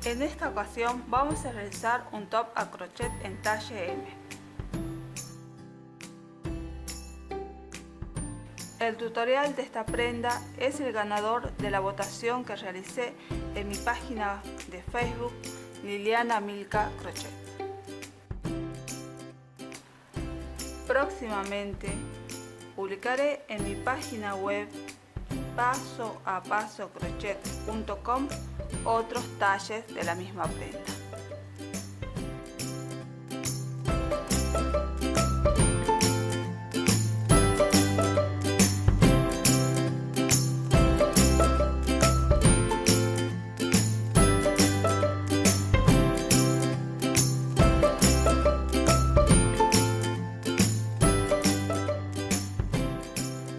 En esta ocasión vamos a realizar un top a crochet en talle M. El tutorial de esta prenda es el ganador de la votación que realicé en mi página de Facebook Liliana Milka Crochet. Próximamente publicaré en mi página web pasoapasocrochet.com otros talles de la misma prenda.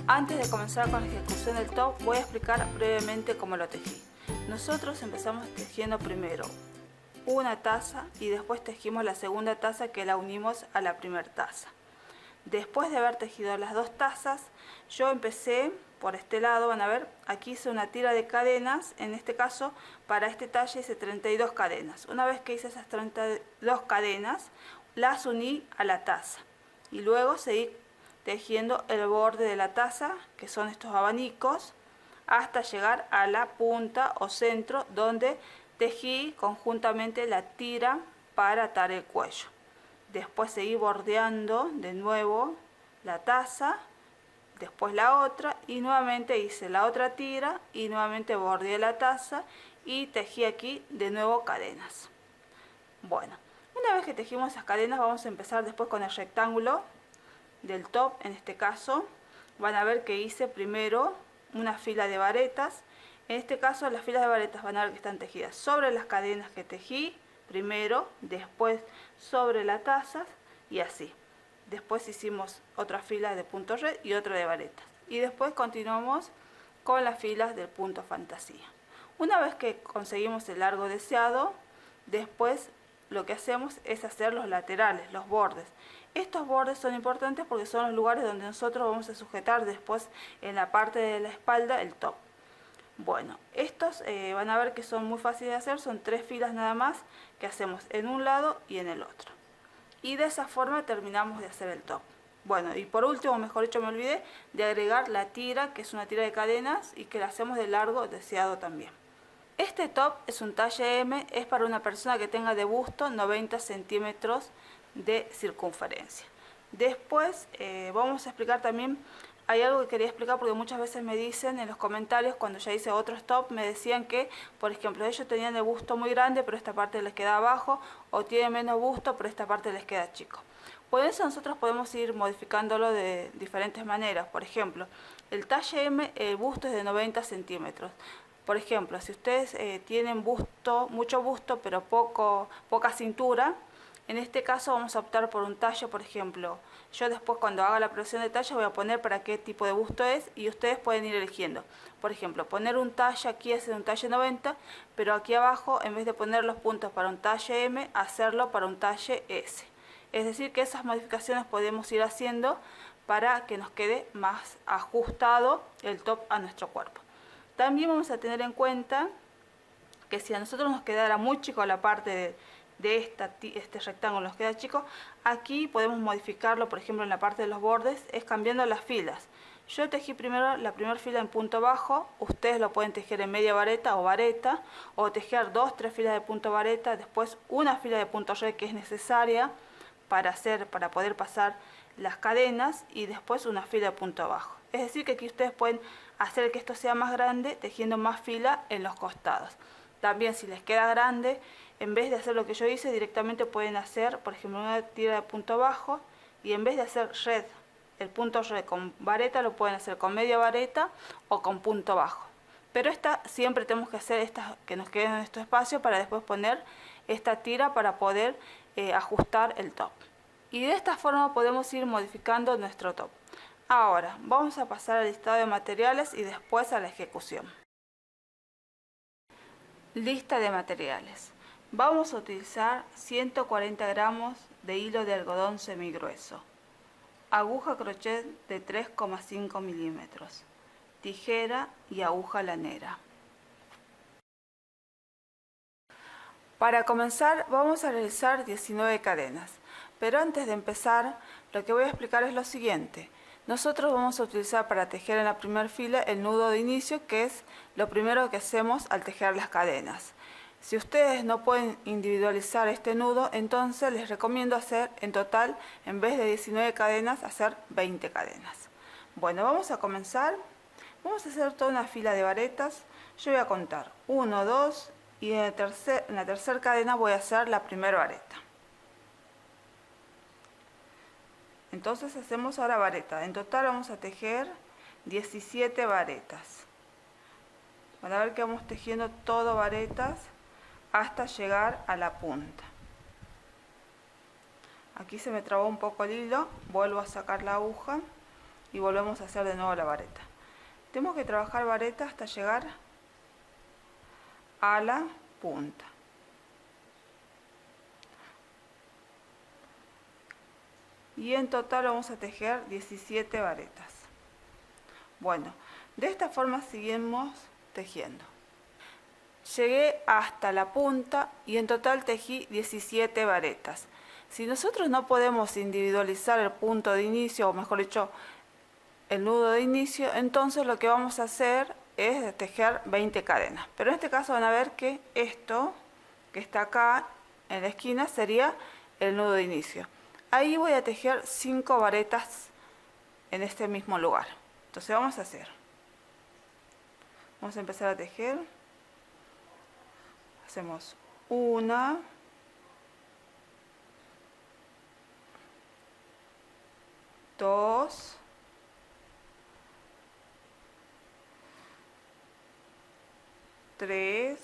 Antes de comenzar con la ejecución del top, voy a explicar brevemente cómo lo tejí. Nosotros empezamos tejiendo primero una taza y después tejimos la segunda taza que la unimos a la primera taza. Después de haber tejido las dos tazas, yo empecé por este lado, van a ver, aquí hice una tira de cadenas, en este caso para este talle hice 32 cadenas. Una vez que hice esas 32 cadenas, las uní a la taza y luego seguí tejiendo el borde de la taza, que son estos abanicos, hasta llegar a la punta o centro donde tejí conjuntamente la tira para atar el cuello. Después seguí bordeando de nuevo la taza, después la otra y nuevamente hice la otra tira y nuevamente bordeé la taza y tejí aquí de nuevo cadenas. Bueno, una vez que tejimos esas cadenas vamos a empezar después con el rectángulo del top. En este caso van a ver que hice primero una fila de varetas. En este caso las filas de varetas van a ver que están tejidas sobre las cadenas que tejí primero, después sobre la taza y así. Después hicimos otra fila de punto red y otra de varetas y después continuamos con las filas del punto fantasía. Una vez que conseguimos el largo deseado, después lo que hacemos es hacer los laterales, los bordes. Estos bordes son importantes porque son los lugares donde nosotros vamos a sujetar después en la parte de la espalda el top. Bueno, estos van a ver que son muy fáciles de hacer, son 3 filas nada más que hacemos en un lado y en el otro. Y de esa forma terminamos de hacer el top. Bueno, y por último, mejor dicho, me olvidé de agregar la tira, que es una tira de cadenas y que la hacemos de largo deseado también. Este top es un talle M, es para una persona que tenga de busto 90 centímetros de circunferencia. Después vamos a explicar también, hay algo que quería explicar porque muchas veces me dicen en los comentarios cuando ya hice otros top, me decían que, por ejemplo, ellos tenían el busto muy grande pero esta parte les queda abajo, o tienen menos busto pero esta parte les queda chico. Por eso nosotros podemos ir modificándolo de diferentes maneras. Por ejemplo, el talle M, el busto es de 90 centímetros. Por ejemplo, si ustedes tienen busto, mucho busto pero poca cintura, en este caso vamos a optar por un talle. Por ejemplo, yo después cuando haga la precisión de talle voy a poner para qué tipo de busto es y ustedes pueden ir eligiendo. Por ejemplo, poner un talle aquí es un talle 90, pero aquí abajo en vez de poner los puntos para un talle M, hacerlo para un talle S. Es decir, que esas modificaciones podemos ir haciendo para que nos quede más ajustado el top a nuestro cuerpo. También vamos a tener en cuenta que si a nosotros nos quedara muy chico la parte de este rectángulo, nos queda chico, aquí podemos modificarlo. Por ejemplo, en la parte de los bordes es cambiando las filas. Yo tejí primero la primera fila en punto bajo, ustedes lo pueden tejer en media vareta o tejer 2-3 filas de punto vareta, después una fila de punto red que es necesaria para poder pasar las cadenas y después una fila de punto bajo. Es decir, que aquí ustedes pueden hacer que esto sea más grande tejiendo más fila en los costados. También si les queda grande, en vez de hacer lo que yo hice, directamente pueden hacer, por ejemplo, una tira de punto bajo y en vez de hacer red, el punto red con vareta, lo pueden hacer con media vareta o con punto bajo. Pero siempre tenemos que hacer estas que nos queden en estos espacios para después poner esta tira para poder ajustar el top. Y de esta forma podemos ir modificando nuestro top. Ahora vamos a pasar al listado de materiales y después a la ejecución. Lista de materiales. Vamos a utilizar 140 gramos de hilo de algodón semigrueso, aguja crochet de 3,5 milímetros, tijera y aguja lanera. Para comenzar vamos a realizar 19 cadenas, pero antes de empezar lo que voy a explicar es lo siguiente. Nosotros vamos a utilizar para tejer en la primera fila el nudo de inicio, que es lo primero que hacemos al tejer las cadenas. Si ustedes no pueden individualizar este nudo, entonces les recomiendo hacer en total, en vez de 19 cadenas, hacer 20 cadenas. Bueno, vamos a comenzar. Vamos a hacer toda una fila de varetas. Yo voy a contar 1, 2 y en la tercera cadena voy a hacer la primera vareta. Entonces hacemos ahora vareta. En total vamos a tejer 17 varetas. Van a ver que vamos tejiendo todo varetas hasta llegar a la punta. Aquí se me trabó un poco el hilo, vuelvo a sacar la aguja y volvemos a hacer de nuevo la vareta. Tenemos que trabajar vareta hasta llegar a la punta. Y en total vamos a tejer 17 varetas. Bueno, de esta forma seguimos tejiendo. Llegué hasta la punta y en total tejí 17 varetas. Si nosotros no podemos individualizar el punto de inicio, o mejor dicho, el nudo de inicio, entonces lo que vamos a hacer es tejer 20 cadenas. Pero en este caso van a ver que esto que está acá en la esquina sería el nudo de inicio. Ahí voy a tejer 5 varetas en este mismo lugar. Entonces vamos a hacer. Vamos a empezar a tejer. Hacemos 1, 2, 3,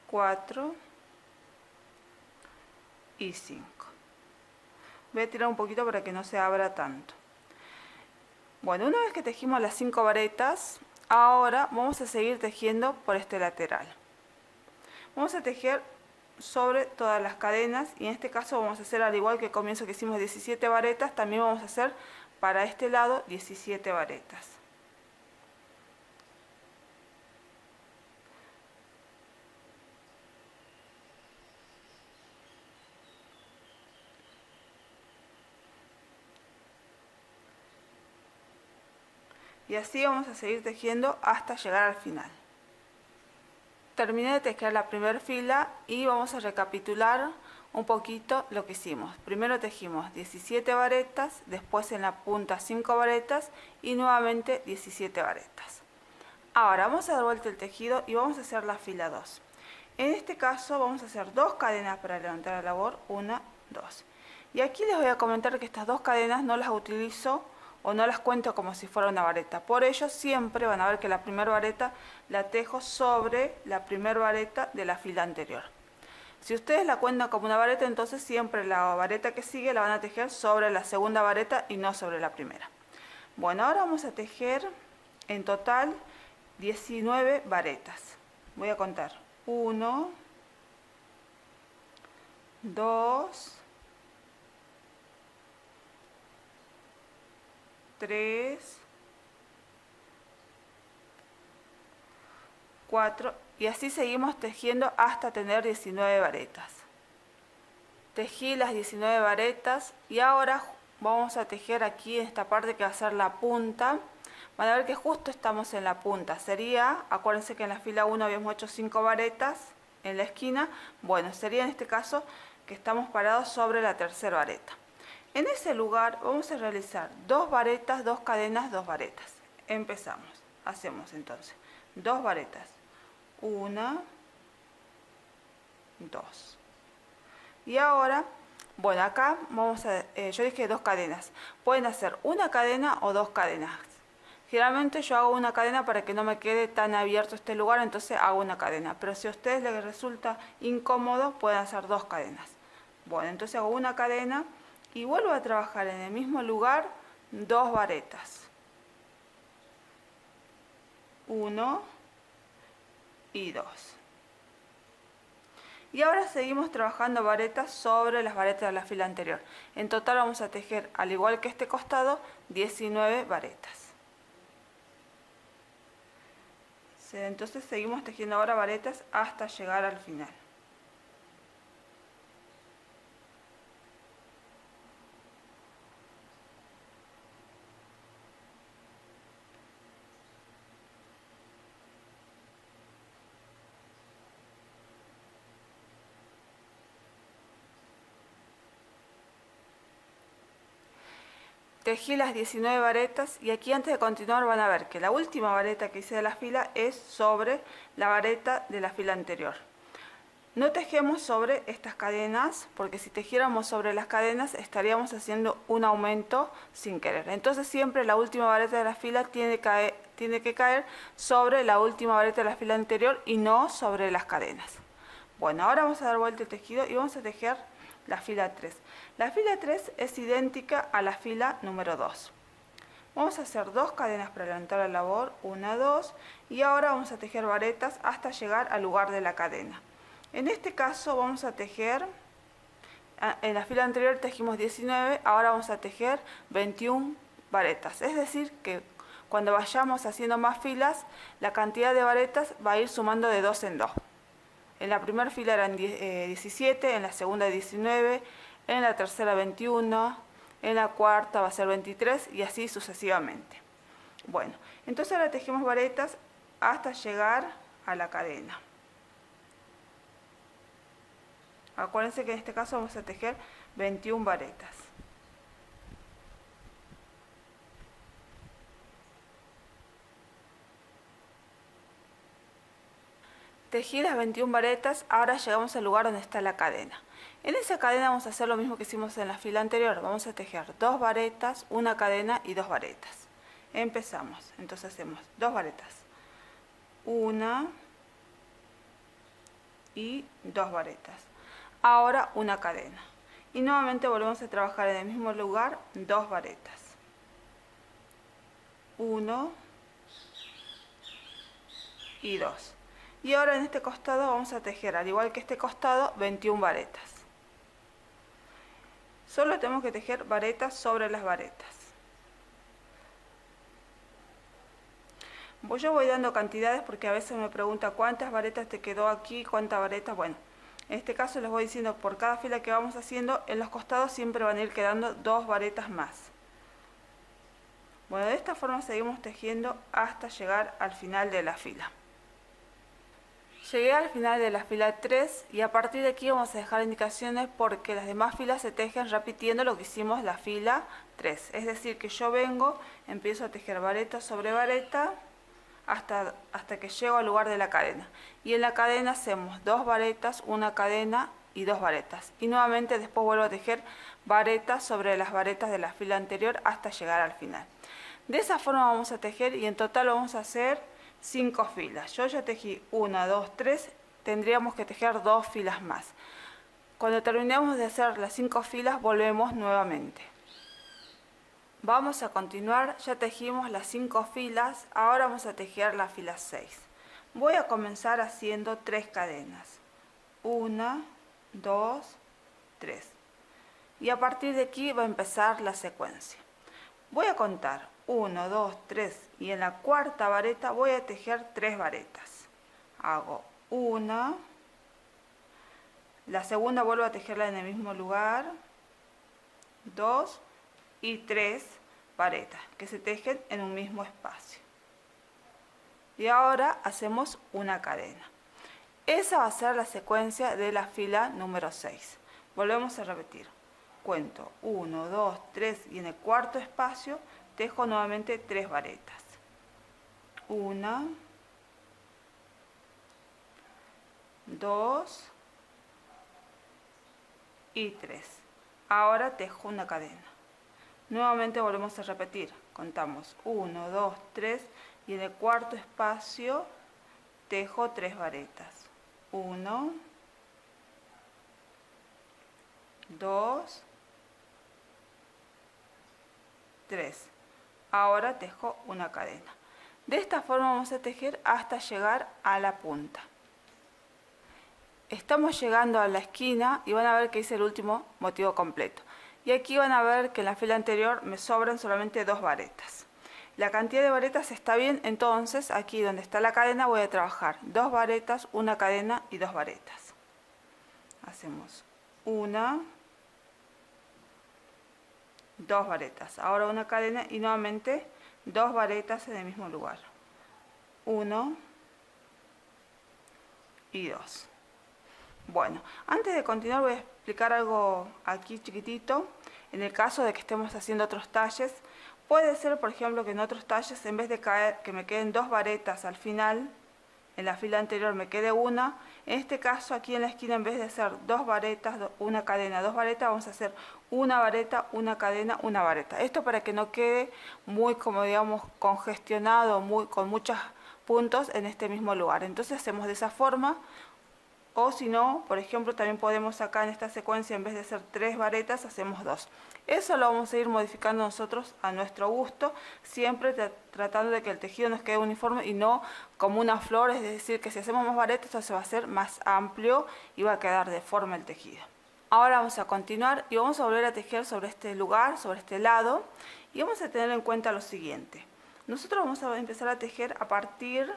4 y 5. Voy a tirar un poquito para que no se abra tanto. Bueno, una vez que tejimos las 5 varetas, ahora vamos a seguir tejiendo por este lateral. Vamos a tejer sobre todas las cadenas y en este caso vamos a hacer, al igual que al comienzo que hicimos 17 varetas, también vamos a hacer para este lado 17 varetas. Y así vamos a seguir tejiendo hasta llegar al final. Terminé de tejer la primera fila y vamos a recapitular un poquito lo que hicimos. Primero tejimos 17 varetas, después en la punta 5 varetas y nuevamente 17 varetas. Ahora vamos a dar vuelta el tejido y vamos a hacer la fila 2. En este caso vamos a hacer 2 cadenas para levantar la labor, 1, 2. Y aquí les voy a comentar que estas 2 cadenas no las utilizo o no las cuento como si fuera una vareta. Por ello siempre van a ver que la primera vareta la tejo sobre la primera vareta de la fila anterior. Si ustedes la cuentan como una vareta, entonces siempre la vareta que sigue la van a tejer sobre la segunda vareta y no sobre la primera. Bueno, ahora vamos a tejer en total 19 varetas. Voy a contar 1, 2, 3, 4 y así seguimos tejiendo hasta tener 19 varetas. Tejí las 19 varetas y ahora vamos a tejer aquí en esta parte que va a ser la punta. Van a ver que justo estamos en la punta. Sería, acuérdense que en la fila 1 habíamos hecho 5 varetas en la esquina. Bueno, sería en este caso que estamos parados sobre la tercera vareta. En ese lugar vamos a realizar 2 varetas, 2 cadenas, 2 varetas. Empezamos. Hacemos entonces 2 varetas. 1, 2. Y ahora, bueno, acá vamos a, yo dije 2 cadenas. Pueden hacer una cadena o 2 cadenas. Generalmente yo hago una cadena para que no me quede tan abierto este lugar, entonces hago una cadena. Pero si a ustedes les resulta incómodo, pueden hacer 2 cadenas. Bueno, entonces hago una cadena y vuelvo a trabajar en el mismo lugar 2 varetas. 1 y 2. Y ahora seguimos trabajando varetas sobre las varetas de la fila anterior. En total vamos a tejer, al igual que este costado, 19 varetas. Entonces seguimos tejiendo ahora varetas hasta llegar al final. Tejí las 19 varetas y aquí antes de continuar van a ver que la última vareta que hice de la fila es sobre la vareta de la fila anterior. No tejemos sobre estas cadenas porque si tejiéramos sobre las cadenas estaríamos haciendo un aumento sin querer. Entonces siempre la última vareta de la fila tiene que caer sobre la última vareta de la fila anterior y no sobre las cadenas. Bueno, ahora vamos a dar vuelta el tejido y vamos a tejer la fila 3. La fila 3 es idéntica a la fila número 2. Vamos a hacer 2 cadenas para adelantar la labor, 1, 2, y ahora vamos a tejer varetas hasta llegar al lugar de la cadena. En este caso vamos a tejer, en la fila anterior tejimos 19, ahora vamos a tejer 21 varetas. Es decir que cuando vayamos haciendo más filas, la cantidad de varetas va a ir sumando de 2 en 2. En la primera fila eran 17, en la segunda 19, en la tercera 21, en la cuarta va a ser 23 y así sucesivamente. Bueno, entonces ahora tejemos varetas hasta llegar a la cadena. Acuérdense que en este caso vamos a tejer 21 varetas. Tejí las 21 varetas, ahora llegamos al lugar donde está la cadena. En esa cadena vamos a hacer lo mismo que hicimos en la fila anterior. Vamos a tejer 2 varetas, una cadena y 2 varetas. Empezamos, entonces hacemos 2 varetas, 1 y 2 varetas. Ahora una cadena. Y nuevamente volvemos a trabajar en el mismo lugar, 2 varetas. 1 y 2. Y ahora en este costado vamos a tejer, al igual que este costado, 21 varetas. Solo tenemos que tejer varetas sobre las varetas. Yo voy dando cantidades porque a veces me pregunta cuántas varetas te quedó aquí, cuántas varetas. Bueno, en este caso les voy diciendo por cada fila que vamos haciendo, en los costados siempre van a ir quedando 2 varetas más. Bueno, de esta forma seguimos tejiendo hasta llegar al final de la fila. Llegué al final de la fila 3 y a partir de aquí vamos a dejar indicaciones porque las demás filas se tejen repitiendo lo que hicimos la fila 3. Es decir, que yo vengo, empiezo a tejer vareta sobre vareta hasta que llego al lugar de la cadena. Y en la cadena hacemos 2 varetas, una cadena y 2 varetas. Y nuevamente después vuelvo a tejer varetas sobre las varetas de la fila anterior hasta llegar al final. De esa forma vamos a tejer y en total vamos a hacer 5 filas. Yo ya tejí 1, 2, 3, tendríamos que tejer 2 filas más. Cuando terminemos de hacer las 5 filas volvemos nuevamente. Vamos a continuar, ya tejimos las 5 filas, ahora vamos a tejer la fila 6. Voy a comenzar haciendo 3 cadenas. 1, 2, 3. Y a partir de aquí va a empezar la secuencia. Voy a contar 1, 2, 3 y en la cuarta vareta voy a tejer 3 varetas. Hago 1, la segunda vuelvo a tejerla en el mismo lugar, 2 y 3 varetas que se tejen en un mismo espacio. Y ahora hacemos una cadena. Esa va a ser la secuencia de la fila número 6. Volvemos a repetir. Cuento 1, 2, 3 y en el cuarto espacio tejo nuevamente 3 varetas. 1, 2 y 3. Ahora tejo una cadena. Nuevamente volvemos a repetir. Contamos 1, 2, 3 y en el cuarto espacio tejo 3 varetas. 1, 2, 3. Ahora tejo una cadena. De esta forma vamos a tejer hasta llegar a la punta. Estamos llegando a la esquina y van a ver que hice el último motivo completo. Y aquí van a ver que en la fila anterior me sobran solamente 2 varetas. la cantidad de varetas está bien, entonces aquí donde está la cadena voy a trabajar 2 varetas, una cadena y 2 varetas. Hacemos una, 2 varetas, ahora una cadena y nuevamente 2 varetas en el mismo lugar. 1 y 2. Bueno, antes de continuar voy a explicar algo aquí chiquitito. En el caso de que estemos haciendo otros talles, puede ser, por ejemplo, que en otros talles, en vez de que me queden 2 varetas al final, en la fila anterior me quede una. En este caso, aquí en la esquina, en vez de hacer 2 varetas, una cadena, 2 varetas, vamos a hacer una vareta, una cadena, una vareta. Esto para que no quede muy, como digamos, congestionado, con muchos puntos en este mismo lugar. Entonces hacemos de esa forma. O si no, por ejemplo, también podemos acá en esta secuencia, en vez de hacer 3 varetas, hacemos 2. Eso lo vamos a ir modificando nosotros a nuestro gusto, siempre tratando de que el tejido nos quede uniforme y no como una flor, es decir, que si hacemos más varetas, esto se va a hacer más amplio y va a quedar deforme el tejido. Ahora vamos a continuar y vamos a volver a tejer sobre este lugar, sobre este lado, y vamos a tener en cuenta lo siguiente. Nosotros vamos a empezar a tejer a partir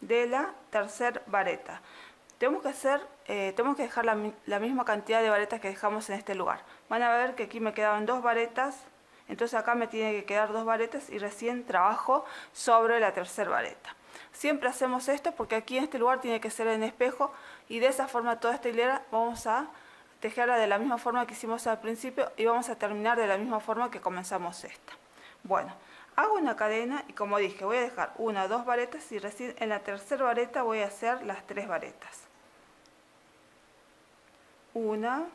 de la tercera vareta. Tenemos que dejar la misma cantidad de varetas que dejamos en este lugar. Van a ver que aquí me quedaban 2 varetas, entonces acá me tiene que quedar 2 varetas y recién trabajo sobre la tercera vareta. Siempre hacemos esto porque aquí en este lugar tiene que ser en espejo y de esa forma toda esta hilera vamos a tejerla de la misma forma que hicimos al principio y vamos a terminar de la misma forma que comenzamos esta. Bueno, hago una cadena y como dije voy a dejar 1 o 2 varetas y recién en la tercera vareta voy a hacer las 3 varetas. 1,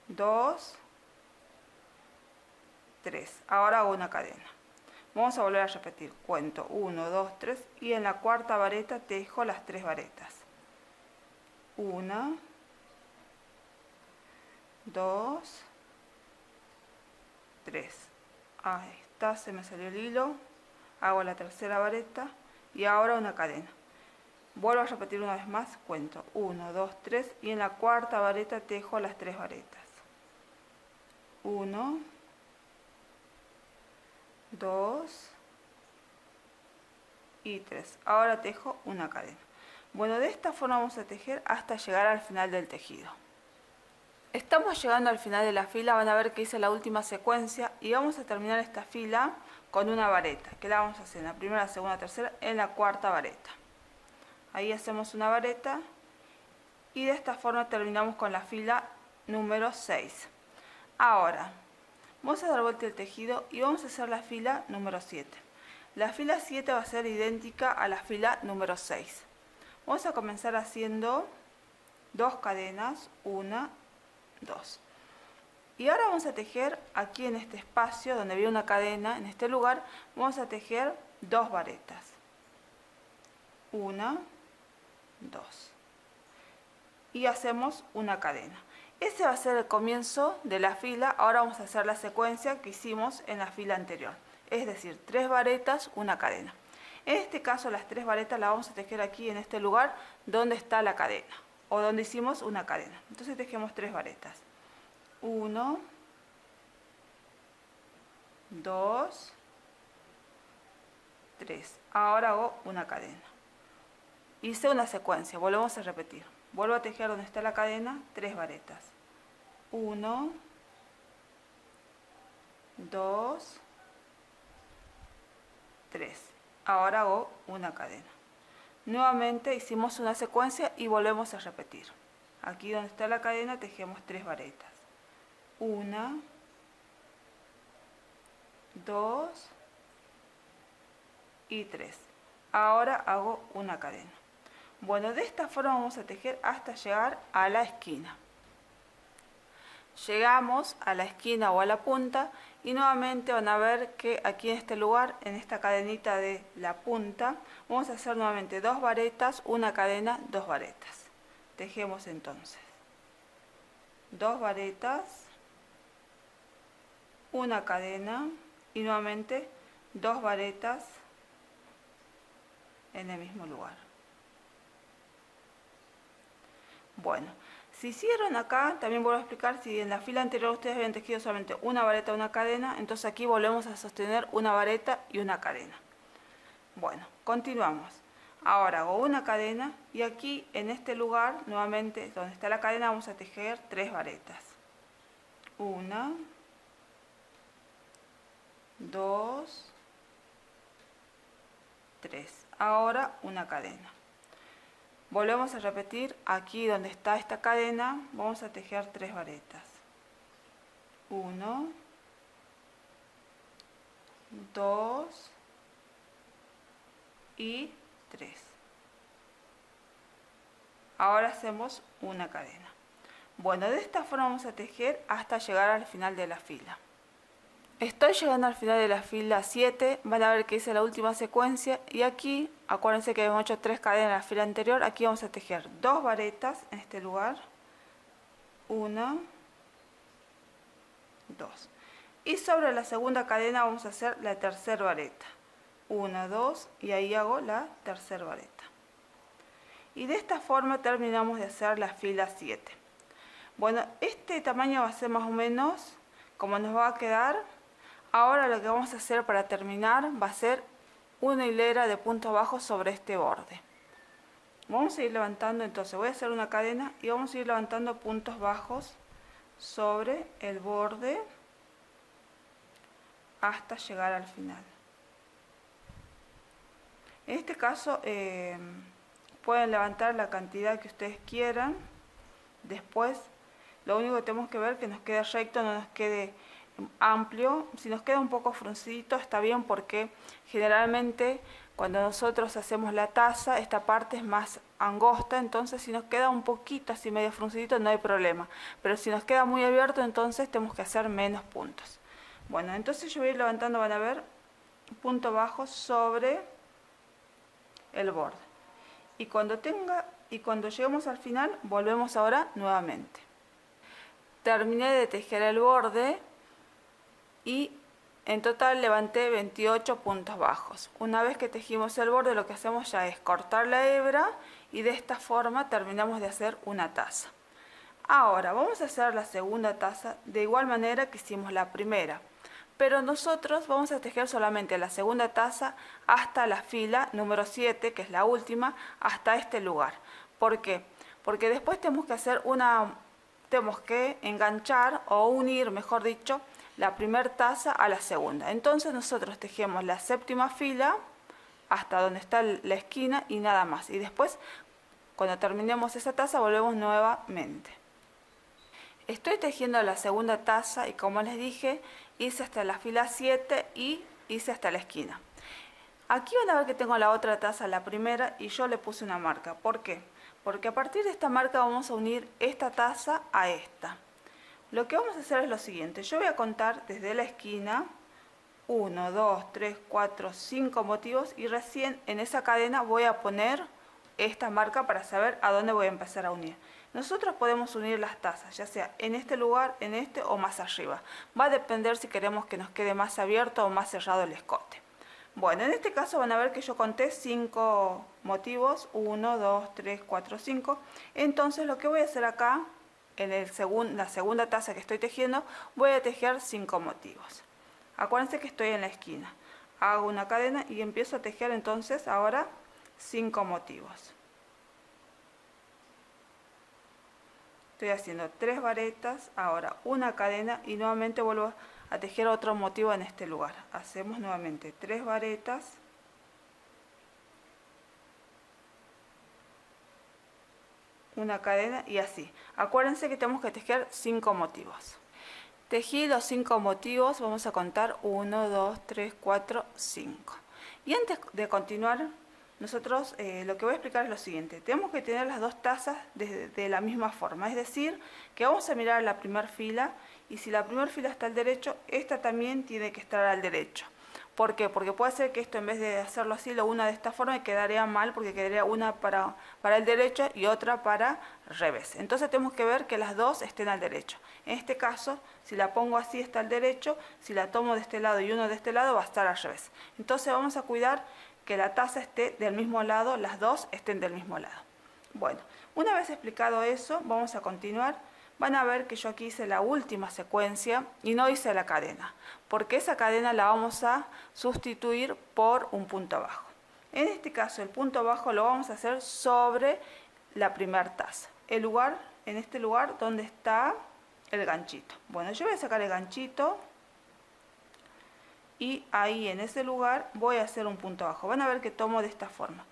2, 3. Ahora hago una cadena. Vamos a volver a repetir. Cuento 1, 2, 3 y en la cuarta vareta tejo las 3 varetas. 1, 2, 3. Ahí está, se me salió el hilo. Hago la tercera vareta y ahora una cadena. Vuelvo a repetir una vez más, cuento 1, 2, 3 y en la cuarta vareta tejo las 3 varetas. 1, 2 y 3. Ahora tejo una cadena. Bueno, de esta forma vamos a tejer hasta llegar al final del tejido. Estamos llegando al final de la fila, van a ver que hice la última secuencia y vamos a terminar esta fila con una vareta, que la vamos a hacer en la primera, la segunda, tercera, en la cuarta vareta. Ahí hacemos una vareta y de esta forma terminamos con la fila número 6. Ahora, vamos a dar vuelta el tejido y vamos a hacer la fila número 7. La fila 7 va a ser idéntica a la fila número 6. Vamos a comenzar haciendo 2 cadenas, 1, 2. Y ahora vamos a tejer aquí en este espacio donde había una cadena, en este lugar, vamos a tejer 2 varetas. 1, 2 y hacemos una cadena. Ese va a ser el comienzo de la fila. Ahora vamos a hacer la secuencia que hicimos en la fila anterior, es decir, 3 varetas, una cadena. En este caso las 3 varetas las vamos a tejer aquí en este lugar donde está la cadena o donde hicimos una cadena. Entonces tejemos 3 varetas. 1, 2, 3. Ahora hago una cadena. Hice una secuencia, volvemos a repetir. Vuelvo a tejer donde está la cadena, 3 varetas. 1, 2, 3. Ahora hago una cadena. Nuevamente hicimos una secuencia y volvemos a repetir. Aquí donde está la cadena tejemos 3 varetas. 1, 2 y 3. Ahora hago una cadena. Bueno, de esta forma vamos a tejer hasta llegar a la esquina. Llegamos a la esquina o a la punta y nuevamente van a ver que aquí en este lugar, en esta cadenita de la punta, vamos a hacer nuevamente 2 varetas, una cadena, 2 varetas. Tejemos entonces 2 varetas, una cadena y nuevamente 2 varetas en el mismo lugar. Bueno, Si hicieron acá, también vuelvo a explicar, si en la fila anterior ustedes habían tejido solamente una vareta y una cadena, entonces aquí volvemos a sostener una vareta y una cadena. Bueno, continuamos. Ahora hago una cadena y aquí en este lugar, nuevamente donde está la cadena, vamos a tejer 3 varetas. 1, 2, 3. Ahora una cadena. Volvemos a repetir, aquí donde está esta cadena, vamos a tejer 3 varetas. 1, 2 y 3. Ahora hacemos una cadena. Bueno, de esta forma vamos a tejer hasta llegar al final de la fila. Estoy llegando al final de la fila 7, van a ver que hice la última secuencia y aquí, acuérdense que hemos hecho 3 cadenas en la fila anterior, aquí vamos a tejer 2 varetas en este lugar, 1, 2. Y sobre la segunda cadena vamos a hacer la tercera vareta, 1, 2 y ahí hago la tercera vareta. Y de esta forma terminamos de hacer la fila 7. Bueno, este tamaño va a ser más o menos como nos va a quedar. Ahora lo que vamos a hacer para terminar va a ser una hilera de puntos bajos sobre este borde. Vamos a ir levantando, entonces voy a hacer una cadena y vamos a ir levantando puntos bajos sobre el borde hasta llegar al final. En este caso pueden levantar la cantidad que ustedes quieran. Después lo único que tenemos que ver que nos quede recto, no nos quede amplio. Si nos queda un poco fruncidito está bien, porque generalmente cuando nosotros hacemos la taza esta parte es más angosta, entonces si nos queda un poquito así medio fruncidito no hay problema, pero si nos queda muy abierto entonces tenemos que hacer menos puntos. Bueno, entonces yo voy a ir levantando, van a ver, punto bajo sobre el borde, y cuando lleguemos al final volvemos ahora nuevamente. Terminé de tejer el borde y en total levanté 28 puntos bajos. Una vez que tejimos el borde, lo que hacemos ya es cortar la hebra y de esta forma terminamos de hacer una taza. Ahora vamos a hacer la segunda taza de igual manera que hicimos la primera, pero nosotros vamos a tejer solamente la segunda taza hasta la fila número 7, que es la última, hasta este lugar. ¿Por qué? Porque después tenemos que enganchar o unir, mejor dicho, la primera taza a la segunda. Entonces nosotros tejemos la séptima fila hasta donde está la esquina y nada más. Y después, cuando terminemos esa taza, volvemos nuevamente. Estoy tejiendo la segunda taza y como les dije, hice hasta la fila 7 y hice hasta la esquina. Aquí van a ver que tengo la otra taza, la primera, y yo le puse una marca. ¿Por qué? Porque a partir de esta marca vamos a unir esta taza a esta. Lo que vamos a hacer es lo siguiente. Yo voy a contar desde la esquina 1, 2, 3, 4, 5 motivos y recién en esa cadena voy a poner esta marca para saber a dónde voy a empezar a unir. Nosotros podemos unir las tazas, ya sea en este lugar, en este o más arriba. Va a depender si queremos que nos quede más abierto o más cerrado el escote. Bueno, en este caso van a ver que yo conté 5 motivos, 1, 2, 3, 4, 5. Entonces lo que voy a hacer acá, en la segunda taza que estoy tejiendo, voy a tejer 5 motivos. Acuérdense que estoy en la esquina. Hago una cadena y empiezo a tejer entonces ahora 5 motivos. Estoy haciendo 3 varetas, ahora una cadena y nuevamente vuelvo a tejer otro motivo en este lugar. Hacemos nuevamente 3 varetas, una cadena y así. Acuérdense que tenemos que tejer 5 motivos. Tejí los 5 motivos, vamos a contar 1, 2, 3, 4, 5. Y antes de continuar, nosotros lo que voy a explicar es lo siguiente. Tenemos que tener las dos tazas de la misma forma, es decir, que vamos a mirar la primera fila y si la primera fila está al derecho, esta también tiene que estar al derecho. ¿Por qué? Porque puede ser que esto en vez de hacerlo así lo una de esta forma y quedaría mal porque quedaría una para el derecho y otra para el revés. Entonces tenemos que ver que las dos estén al derecho. En este caso, si la pongo así está al derecho, si la tomo de este lado y uno de este lado va a estar al revés. Entonces vamos a cuidar que la taza esté del mismo lado, las dos estén del mismo lado. Bueno, una vez explicado eso, vamos a continuar. Van a ver que yo aquí hice la última secuencia y no hice la cadena, porque esa cadena la vamos a sustituir por un punto bajo. En este caso el punto bajo lo vamos a hacer sobre la primera taza, en este lugar donde está el ganchito. Bueno, yo voy a sacar el ganchito y ahí en ese lugar voy a hacer un punto bajo. Van a ver que tomo de esta forma.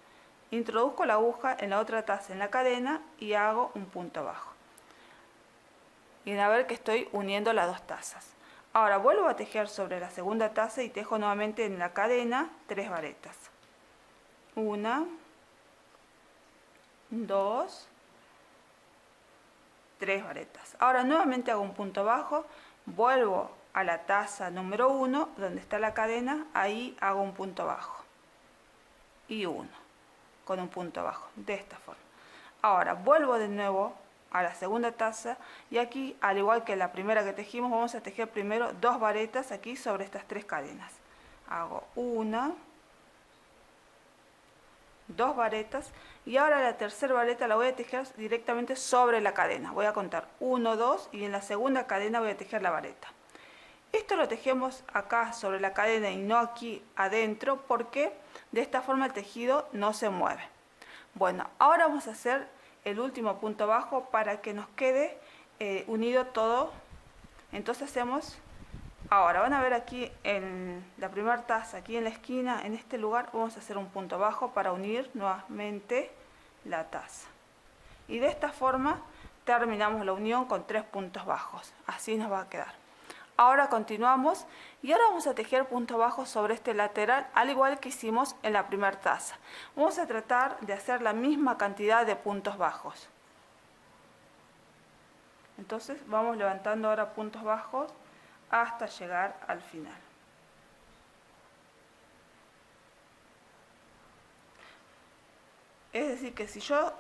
Introduzco la aguja en la otra taza en la cadena y hago un punto bajo. Y van a ver que estoy uniendo las dos tazas. Ahora vuelvo a tejer sobre la segunda taza y tejo nuevamente en la cadena 3 varetas. 1, 2, 3 varetas. Ahora nuevamente hago un punto bajo, vuelvo a la taza número 1, donde está la cadena, ahí hago un punto bajo. Y 1, con un punto bajo, de esta forma. Ahora vuelvo de nuevo a la segunda taza y aquí, al igual que la primera que tejimos, vamos a tejer primero 2 varetas aquí sobre estas 3 cadenas. Hago 1, 2 varetas y ahora la tercera vareta la voy a tejer directamente sobre la cadena. Voy a contar 1, 2 y en la segunda cadena voy a tejer la vareta. Esto lo tejemos acá sobre la cadena y no aquí adentro porque de esta forma el tejido no se mueve. Bueno, ahora vamos a hacer el último punto bajo para que nos quede unido todo. Entonces hacemos, ahora van a ver aquí en la primera taza, aquí en la esquina, en este lugar vamos a hacer un punto bajo para unir nuevamente la taza. Y de esta forma terminamos la unión con 3 puntos bajos, así nos va a quedar. Ahora continuamos y ahora vamos a tejer puntos bajos sobre este lateral, al igual que hicimos en la primera taza. Vamos a tratar de hacer la misma cantidad de puntos bajos. Entonces vamos levantando ahora puntos bajos hasta llegar al final. Es decir, que si yo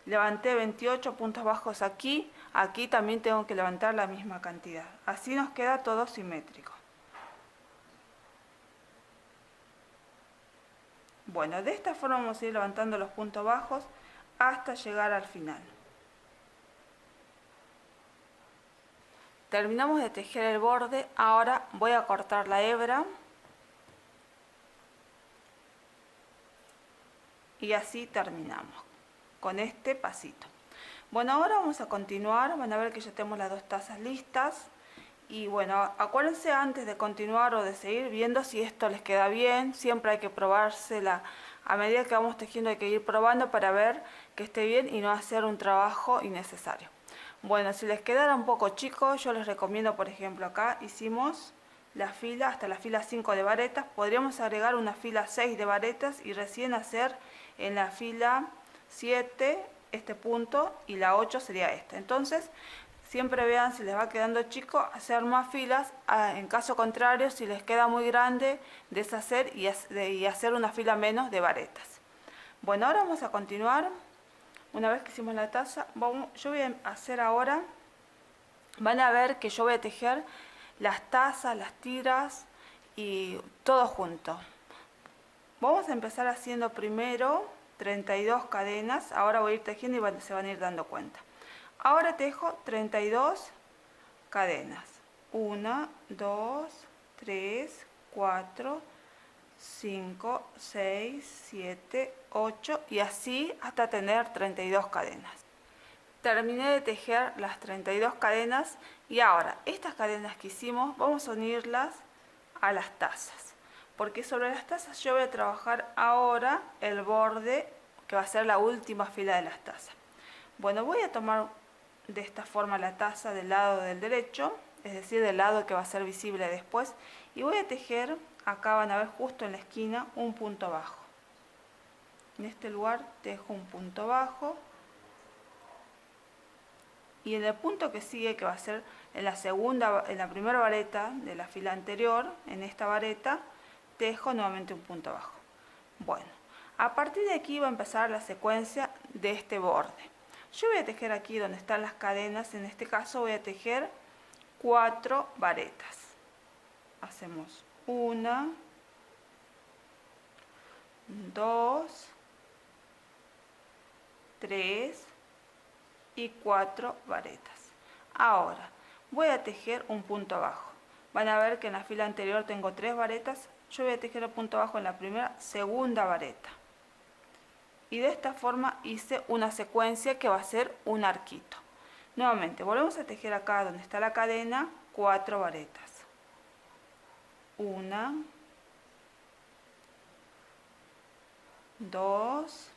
levanté 28 puntos bajos aquí, aquí también tengo que levantar la misma cantidad. Así nos queda todo simétrico. Bueno, de esta forma vamos a ir levantando los puntos bajos hasta llegar al final. Terminamos de tejer el borde, ahora voy a cortar la hebra. Y así terminamos con este pasito. Bueno, ahora vamos a continuar, van a ver que ya tenemos las 2 tazas listas. Y bueno, acuérdense antes de continuar o de seguir viendo si esto les queda bien, siempre hay que probársela. A medida que vamos tejiendo hay que ir probando para ver que esté bien y no hacer un trabajo innecesario. Bueno, si les quedara un poco chico, yo les recomiendo, por ejemplo, acá hicimos la fila hasta la fila 5 de varetas, podríamos agregar una fila 6 de varetas y recién hacer en la fila 7 este punto y la 8 sería esta. Entonces siempre vean si les va quedando chico, hacer más filas, en caso contrario si les queda muy grande deshacer y hacer una fila menos de varetas. Bueno, ahora vamos a continuar. Una vez que hicimos la taza, yo voy a hacer ahora, van a ver que yo voy a tejer las tazas, las tiras y todo junto. Vamos a empezar haciendo primero 32 cadenas, ahora voy a ir tejiendo y se van a ir dando cuenta. Ahora tejo 32 cadenas, 1, 2, 3, 4, 5, 6, 7, 8 y así hasta tener 32 cadenas. Terminé de tejer las 32 cadenas y ahora estas cadenas que hicimos vamos a unirlas a las tazas, porque sobre las tazas yo voy a trabajar ahora el borde que va a ser la última fila de las tazas. Bueno, voy a tomar de esta forma la taza del lado del derecho, es decir, del lado que va a ser visible después, y voy a tejer, acá van a ver justo en la esquina, un punto bajo. En este lugar tejo un punto bajo y en el punto que sigue, que va a ser en la primera vareta de la fila anterior, en esta vareta tejo nuevamente un punto bajo. Bueno, a partir de aquí va a empezar la secuencia de este borde. Yo voy a tejer aquí donde están las cadenas, en este caso voy a tejer 4 varetas. Hacemos 1, 2, 3 y 4 varetas. Ahora voy a tejer un punto bajo. Van a ver que en la fila anterior tengo 3 varetas. Yo voy a tejer el punto bajo en la primera, segunda vareta. Y de esta forma hice una secuencia que va a ser un arquito. Nuevamente, volvemos a tejer acá donde está la cadena, 4 varetas. 1, 2,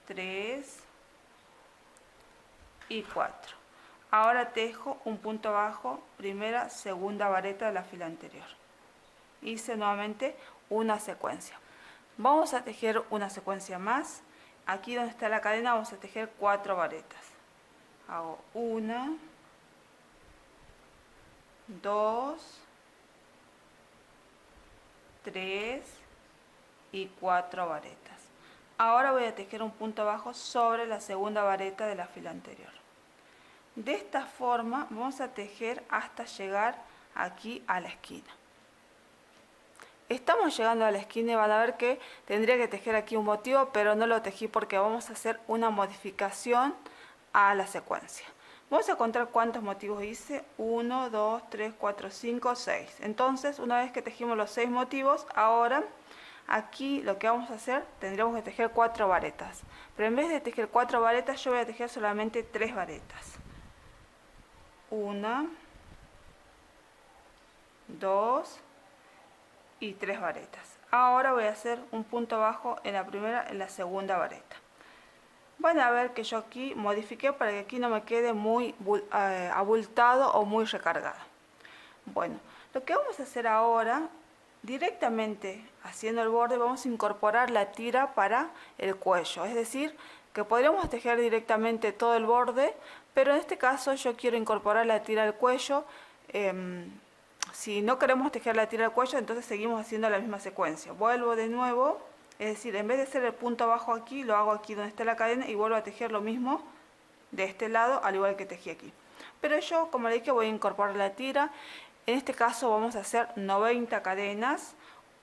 3 y 4. Ahora tejo un punto bajo, primera, segunda vareta de la fila anterior. Hice nuevamente una secuencia. Vamos a tejer una secuencia más. Aquí donde está la cadena vamos a tejer 4 varetas. Hago 1, 2, 3 y 4 varetas. Ahora voy a tejer un punto bajo sobre la segunda vareta de la fila anterior. De esta forma vamos a tejer hasta llegar aquí a la esquina. Estamos llegando a la esquina y van a ver que tendría que tejer aquí un motivo, pero no lo tejí porque vamos a hacer una modificación a la secuencia. Vamos a contar cuántos motivos hice. 1, 2, 3, 4, 5, 6. Entonces, una vez que tejimos los 6 motivos, ahora aquí lo que vamos a hacer, tendríamos que tejer 4 varetas. Pero en vez de tejer 4 varetas, yo voy a tejer solamente 3 varetas. 1, 2 y 3 varetas. Ahora voy a hacer un punto bajo en la primera, en la segunda vareta. Van a ver que yo aquí modifiqué para que aquí no me quede muy abultado o muy recargado. Bueno, lo que vamos a hacer ahora, directamente haciendo el borde, vamos a incorporar la tira para el cuello. Es decir, que podríamos tejer directamente todo el borde, pero en este caso yo quiero incorporar la tira al cuello. Si no queremos tejer la tira al cuello, entonces seguimos haciendo la misma secuencia. Vuelvo de nuevo, es decir, en vez de hacer el punto bajo aquí, lo hago aquí donde está la cadena y vuelvo a tejer lo mismo de este lado, al igual que tejí aquí. Pero yo, como le dije, voy a incorporar la tira. En este caso vamos a hacer 90 cadenas.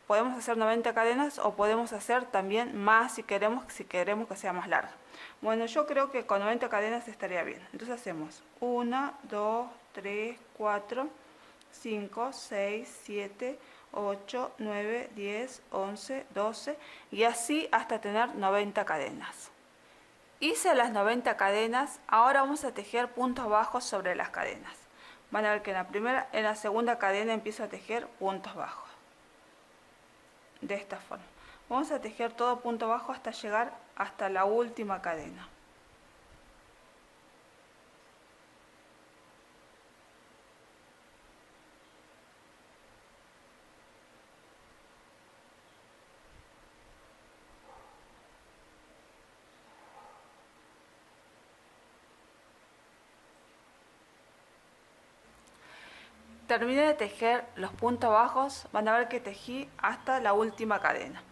Podemos hacer 90 cadenas o podemos hacer también más si queremos que sea más larga. Bueno, yo creo que con 90 cadenas estaría bien. Entonces hacemos 1, 2, 3, 4, 5, 6, 7, 8, 9, 10, 11, 12 y así hasta tener 90 cadenas. Hice las 90 cadenas, ahora vamos a tejer puntos bajos sobre las cadenas. Van a ver que en la segunda cadena empiezo a tejer puntos bajos. De esta forma. Vamos a tejer todo punto bajo hasta llegar hasta la última cadena. Terminé de tejer los puntos bajos, van a ver que tejí hasta la última cadena.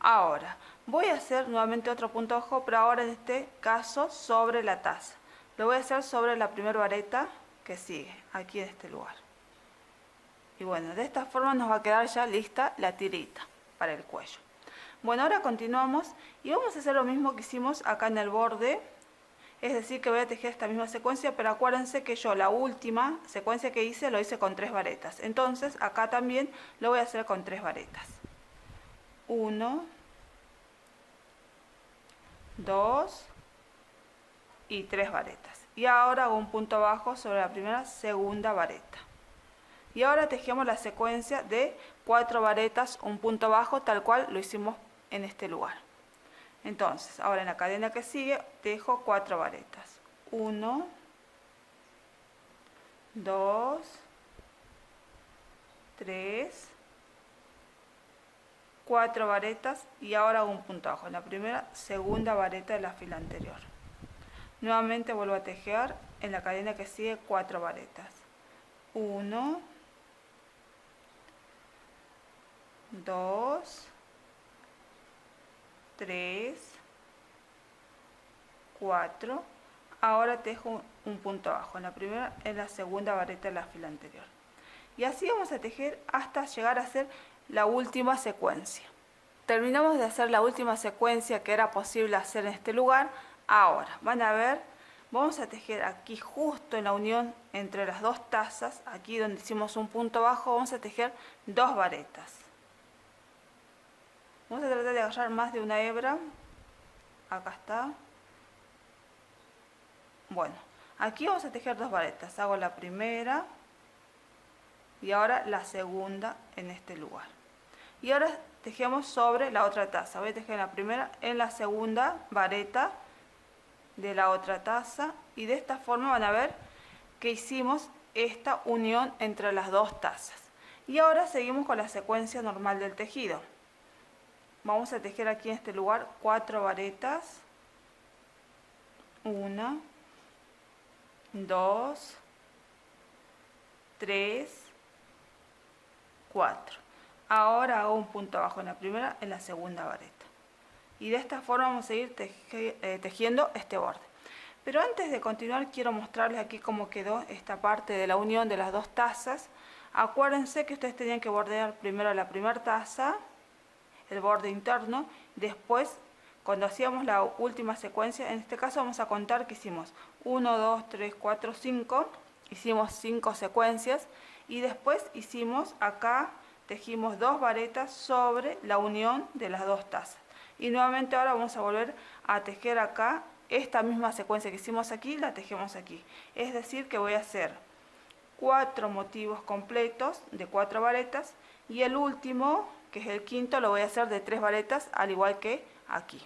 Ahora, voy a hacer nuevamente otro punto bajo, pero ahora en este caso sobre la taza. Lo voy a hacer sobre la primera vareta que sigue, aquí en este lugar. Y bueno, de esta forma nos va a quedar ya lista la tirita para el cuello. Bueno, ahora continuamos y vamos a hacer lo mismo que hicimos acá en el borde. Es decir, que voy a tejer esta misma secuencia, pero acuérdense que yo la última secuencia que hice, lo hice con 3 varetas. Entonces, acá también lo voy a hacer con 3 varetas. 1, 2 y 3 varetas. Y ahora hago un punto bajo sobre la primera, segunda vareta. Y ahora tejemos la secuencia de 4 varetas, un punto bajo, tal cual lo hicimos en este lugar. Entonces, ahora en la cadena que sigue, tejo 4 varetas. 1, 2, 3, 4 varetas y ahora hago un punto bajo en la primera, segunda vareta de la fila anterior. Nuevamente vuelvo a tejer en la cadena que sigue 4 varetas. 1, 2, 3, 4. Ahora tejo un punto bajo en la primera, en la segunda vareta de la fila anterior. Y así vamos a tejer hasta llegar a hacer la última secuencia. Terminamos de hacer la última secuencia que era posible hacer en este lugar. Ahora, van a ver, vamos a tejer aquí justo en la unión entre las dos tazas, aquí donde hicimos un punto bajo, vamos a tejer 2 varetas. Vamos a tratar de agarrar más de una hebra. Acá está. Bueno, aquí vamos a tejer 2 varetas. Hago la primera y ahora la segunda en este lugar. Y ahora tejemos sobre la otra taza. Voy a tejer la primera en la segunda vareta de la otra taza. Y de esta forma van a ver que hicimos esta unión entre las dos tazas. Y ahora seguimos con la secuencia normal del tejido. Vamos a tejer aquí en este lugar 4 varetas. 1, 2, 3, 4. Ahora hago un punto bajo en la primera, en la segunda vareta. Y de esta forma vamos a seguir tejiendo este borde. Pero antes de continuar quiero mostrarles aquí cómo quedó esta parte de la unión de las dos tazas. Acuérdense que ustedes tenían que bordear primero la primera taza, el borde interno, después cuando hacíamos la última secuencia, en este caso vamos a contar que hicimos 1, 2, 3, 4, 5, hicimos 5 secuencias y después hicimos acá, tejimos 2 varetas sobre la unión de las dos tazas. Y nuevamente ahora vamos a volver a tejer acá esta misma secuencia que hicimos aquí, la tejemos aquí. Es decir que voy a hacer 4 motivos completos de 4 varetas y el último, que es el quinto, lo voy a hacer de 3 varetas, al igual que aquí.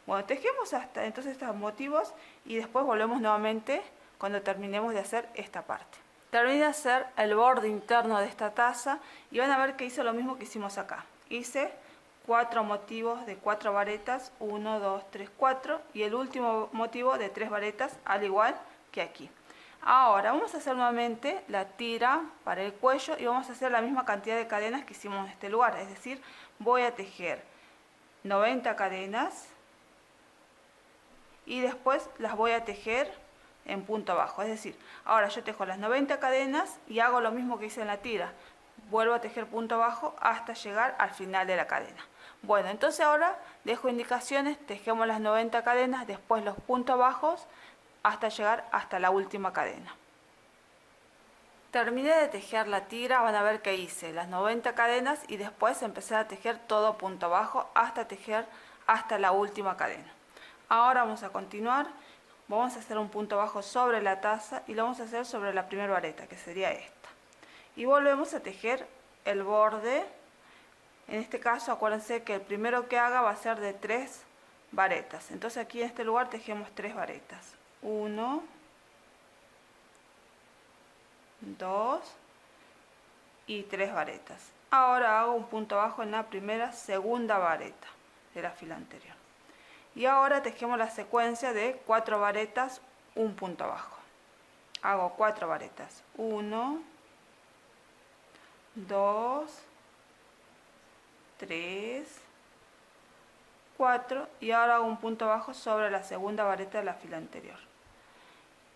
Bueno, tejemos hasta entonces estos motivos y después volvemos nuevamente cuando terminemos de hacer esta parte. Terminé de hacer el borde interno de esta taza y van a ver que hice lo mismo que hicimos acá. Hice 4 motivos de 4 varetas, 1, 2, 3, 4 y el último motivo de 3 varetas, al igual que aquí. Ahora vamos a hacer nuevamente la tira para el cuello y vamos a hacer la misma cantidad de cadenas que hicimos en este lugar. Es decir, voy a tejer 90 cadenas y después las voy a tejer en punto bajo. Es decir, ahora yo tejo las 90 cadenas y hago lo mismo que hice en la tira. Vuelvo a tejer punto bajo hasta llegar al final de la cadena. Bueno, entonces ahora dejo indicaciones, tejemos las 90 cadenas, después los puntos bajos hasta llegar hasta la última cadena. Terminé de tejer la tira, van a ver que hice las 90 cadenas y después empecé a tejer todo punto bajo hasta tejer hasta la última cadena. Ahora vamos a continuar, vamos a hacer un punto bajo sobre la taza y lo vamos a hacer sobre la primera vareta, que sería esta. Y volvemos a tejer el borde. En este caso acuérdense que el primero que haga va a ser de 3 varetas. Entonces aquí en este lugar tejemos 3 varetas. 1, 2 y 3 varetas. Ahora hago un punto bajo en la segunda vareta de la fila anterior. Y ahora tejemos la secuencia de 4 varetas, un punto bajo. Hago 4 varetas. 1, 2, 3, 4 y ahora hago un punto bajo sobre la segunda vareta de la fila anterior.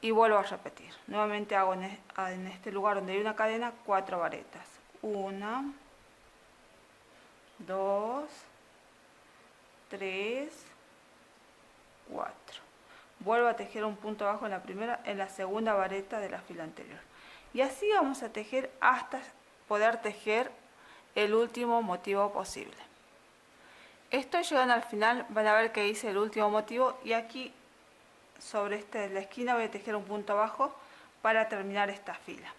Y vuelvo a repetir. Nuevamente hago en este lugar donde hay una cadena 4 varetas. 1, 2, 3, 4. Vuelvo a tejer un punto bajo en la segunda vareta de la fila anterior. Y así vamos a tejer hasta poder tejer el último motivo posible. Estoy llegando al final, van a ver que hice el último motivo y aquí sobre la esquina voy a tejer un punto bajo para terminar esta fila.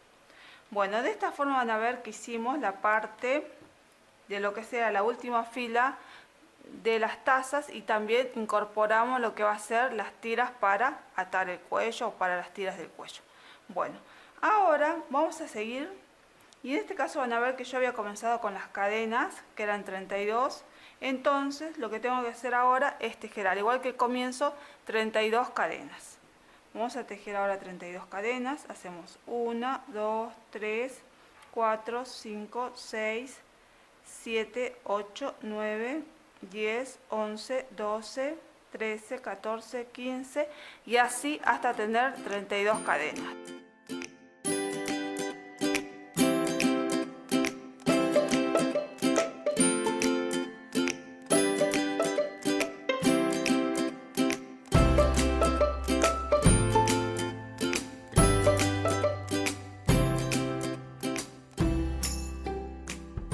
Bueno, de esta forma van a ver que hicimos la parte de lo que sea la última fila de las tazas y también incorporamos lo que va a ser las tiras para atar el cuello o para las tiras del cuello. Bueno, ahora vamos a seguir y en este caso van a ver que yo había comenzado con las cadenas que eran 32. Entonces lo que tengo que hacer ahora es tejer al igual que el comienzo 32 cadenas. Vamos a tejer ahora 32 cadenas. Hacemos 1, 2, 3, 4, 5, 6, 7, 8, 9, 10, 11, 12, 13, 14, 15 y así hasta tener 32 cadenas.